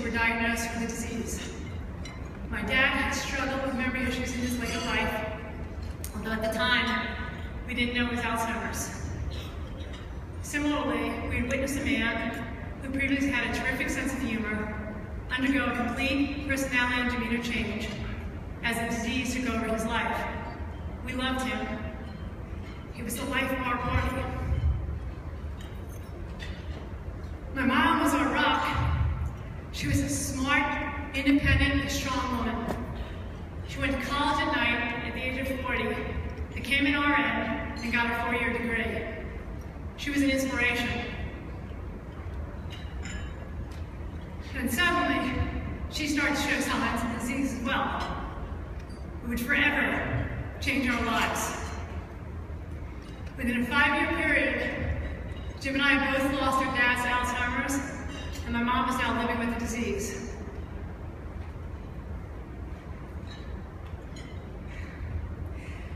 were diagnosed with the disease. My dad had struggled with memory issues in his later life, although at the time, we didn't know it was Alzheimer's. Similarly, we had witnessed a man who previously had a terrific sense of humor undergo a complete personality and demeanor change as the disease took over his life. We loved him. He was the life of our party. My mom was our rock. She was a smart, independent, and strong woman. She went to college at night at the age of 40, became an RN, and got a 4-year degree. She was an inspiration. And suddenly, she started to show signs of disease as well. It would forever change our lives. Within a 5-year period, Jim and I both lost our dad's Alzheimer's, and my mom is now living with the disease.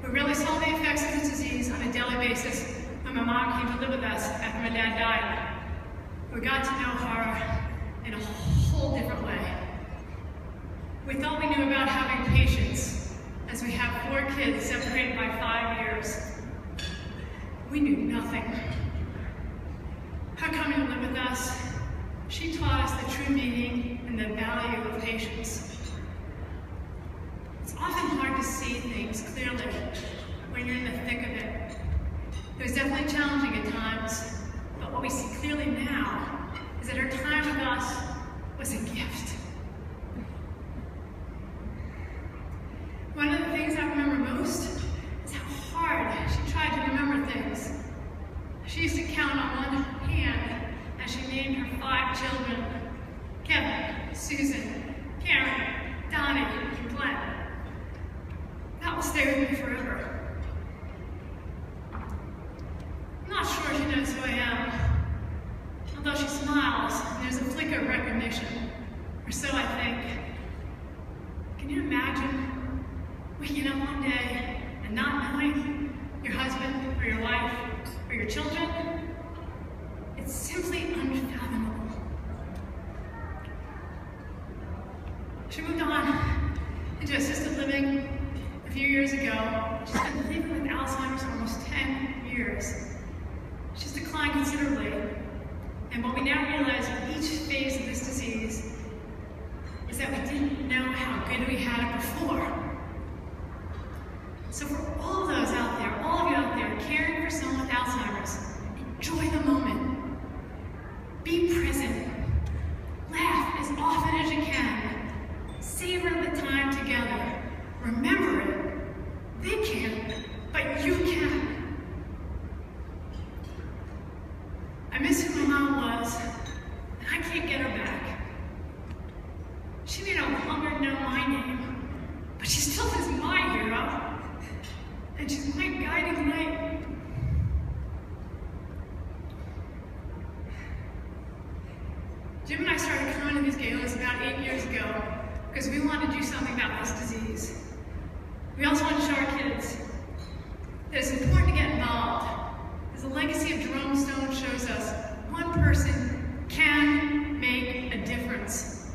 We really saw the effects of this disease on a daily basis when my mom came to live with us after my dad died. We got to know her in a whole different way. We thought we knew about having patience, as we have 4 kids separated by 5 years. We knew nothing. Her coming to live with us, she taught us the true meaning and the value of patience. It's often hard to see things clearly when you're in the thick of it. It was definitely challenging at times, but what we see clearly now is that her time with us was a gift. One of the things I remember most is how hard she tried to remember things. She used to count on one hand as she named her 5 children: Kevin, Susan, Karen, Donnie, and Glenn. That will stay with me forever. I'm not sure she knows who I am, although she smiles and there's a flicker of recognition, or so I think. Can you imagine waking up one day and not knowing your husband or your wife or your children? It's simply unfathomable. She moved on into assisted living a few years ago. She's been living with Alzheimer's for almost 10 years. She's declined considerably, and what we now realize with each phase of this disease is that we didn't know how good we had it before. So for all of those out there, all of you out there caring for someone with Alzheimer's, enjoy the moment. Be present. Laugh as often as you can. Savor the time together. Remember it. They can't, but you can. I miss who my mom was, and I can't get her back. She may no longer know my name, but she still is my hero, and she's my guiding light. Jim and I started coming to these galas about 8 years ago because we wanted to do something about this disease. We also wanted to show our kids that it's important to get involved, as the legacy of Jerome Stone shows us one person can make a difference.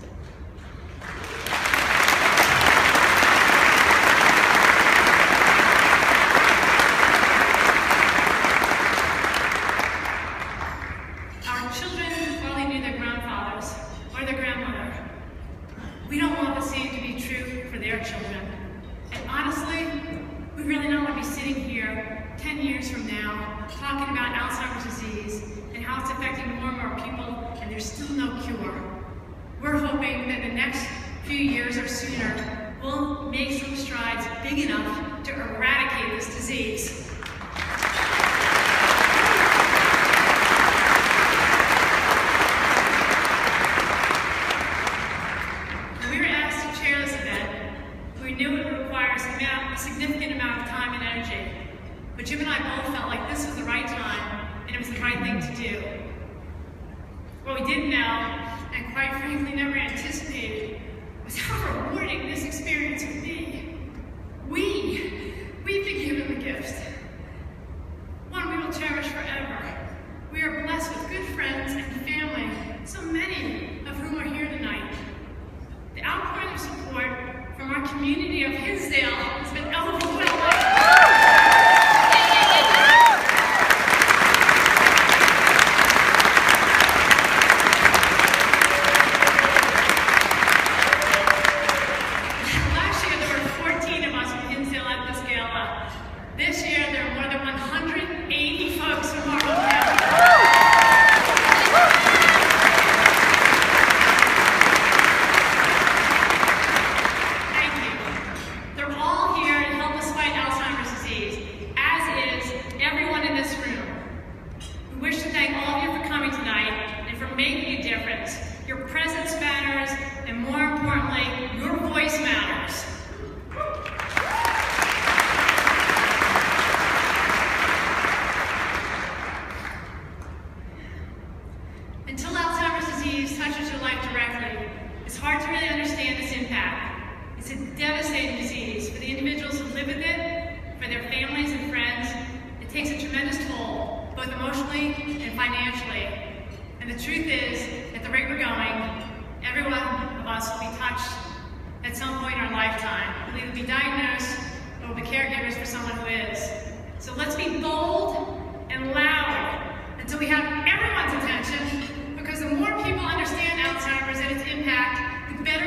Our children probably knew their grandfathers or their grandmother. We don't want the same to be true for their children. And honestly, we really don't want to be sitting here 10 years from now talking about Alzheimer's disease and how it's affecting more and more people, and there's still no cure. We're hoping that the next few years or sooner, we'll make some strides big enough to eradicate this disease. When we were asked to chair this event, we knew it would require a significant amount of time and energy. But Jim and I both felt like this was the right time, and it was the right thing to do. What we didn't know, and quite frankly never anticipated, was how rewarding this experience would be. We've been given the gift. One we will cherish forever. We are blessed with good friends and family, so many of whom are here tonight. Until Alzheimer's disease touches your life directly, it's hard to really understand its impact. It's a devastating disease for the individuals who live with it, for their families and friends. It takes a tremendous toll, both emotionally and financially. And the truth is, at the rate we're going, every one of us will be touched at some point in our lifetime. We'll either be diagnosed or we'll be caregivers for someone who is. So let's be bold and loud until we have everyone's attention, because the more people understand Alzheimer's and its impact, the better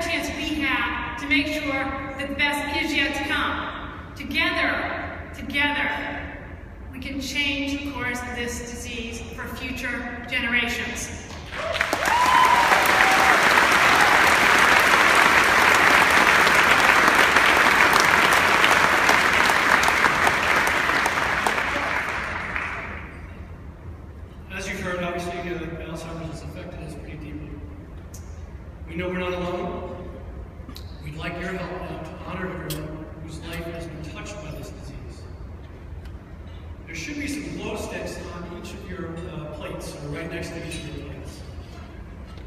chance we have to make sure that the best is yet to come. Together, we can change the course of this disease for future generations. As you've heard, obviously, Alzheimer's has affected us pretty deeply. We know we're not alone. We'd like your help now to honor everyone whose life has been touched by this disease. There should be some glow sticks on each of your plates, or right next to each of your plates.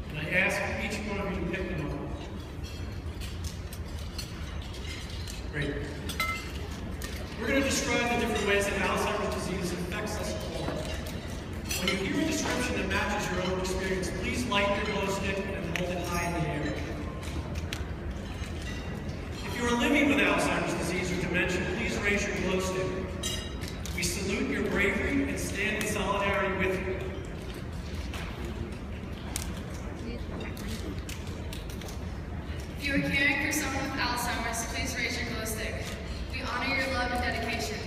And I ask each one of you to pick them up. Great. We're going to describe the different ways that Alzheimer's disease affects us all. When you hear a description that matches your own experience, please light your glow stick and hold it high in the air. If you are living with Alzheimer's disease or dementia, please raise your glow stick. We salute your bravery and stand in solidarity with you. If you are caring for someone with Alzheimer's, please raise your glow stick. We honor your love and dedication.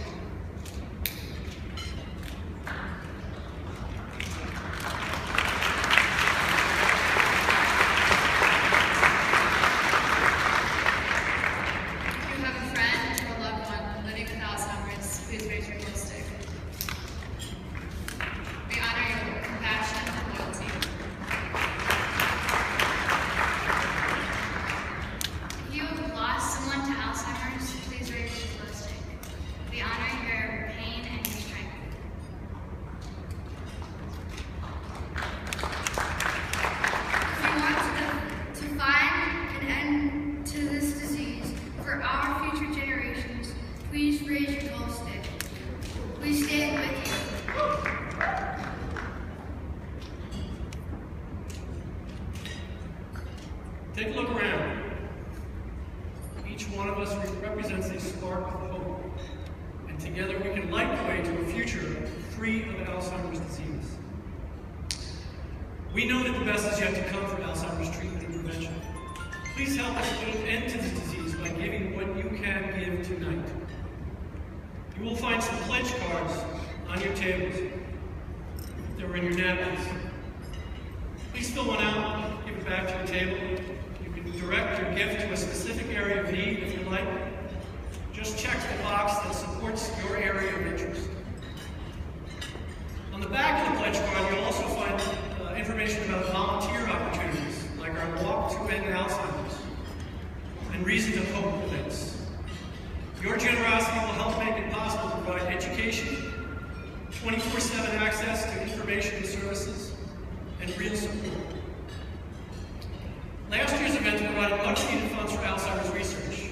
If you have a friend or a loved one living with Alzheimer's, please raise your glow stick. We honor your compassion and loyalty. If you have lost someone to Alzheimer's, please raise your glow stick. We honor your pain and your strength. If you want to find an end to this disease for our future generations, please raise your glow stick. We stand with you. Take a look around. Each one of us represents a spark of hope. And together we can light the way to a future free of Alzheimer's disease. We know that the best is yet to come for Alzheimer's treatment and prevention. Please help us put an end to this disease by giving what you can give tonight. You will find some pledge cards on your tables. They're in your napkins. Please fill one out, give it back to your table. You can direct your gift to a specific area of need if you like. Just check the box that supports your area of interest. On the back of the pledge card, you'll also find information about volunteer opportunities, like our Walk to End Alzheimer's and Reasons of Hope events. Your generosity will help make it possible to provide education, 24/7 access to information and services, and real support. Last year's event provided much-needed funds for Alzheimer's research.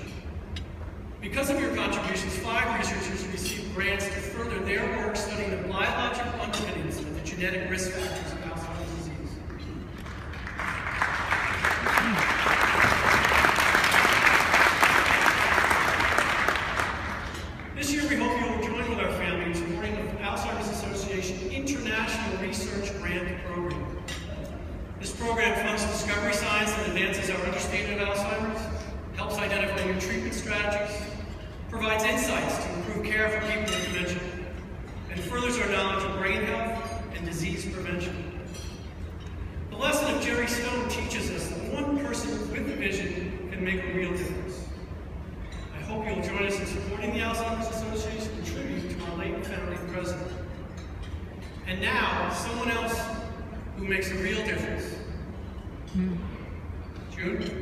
Because of your contributions, 5 researchers received grants to further their work studying the biological underpinnings of the genetic risk factors of Alzheimer's disease. This year, we hope you will join with our family in supporting the Alzheimer's Association International Research Grant Program. This program funds discovery science that advances our understanding of Alzheimer's, helps identify new treatment strategies, provides insights to improve care for people with dementia, and furthers our knowledge of brain health and disease prevention. The lesson of Jerry Stone teaches us that one person with a vision can make a real difference. I hope you'll join us in supporting the Alzheimer's Association and tribute to our late founding president. And now, someone else who makes a real difference. June?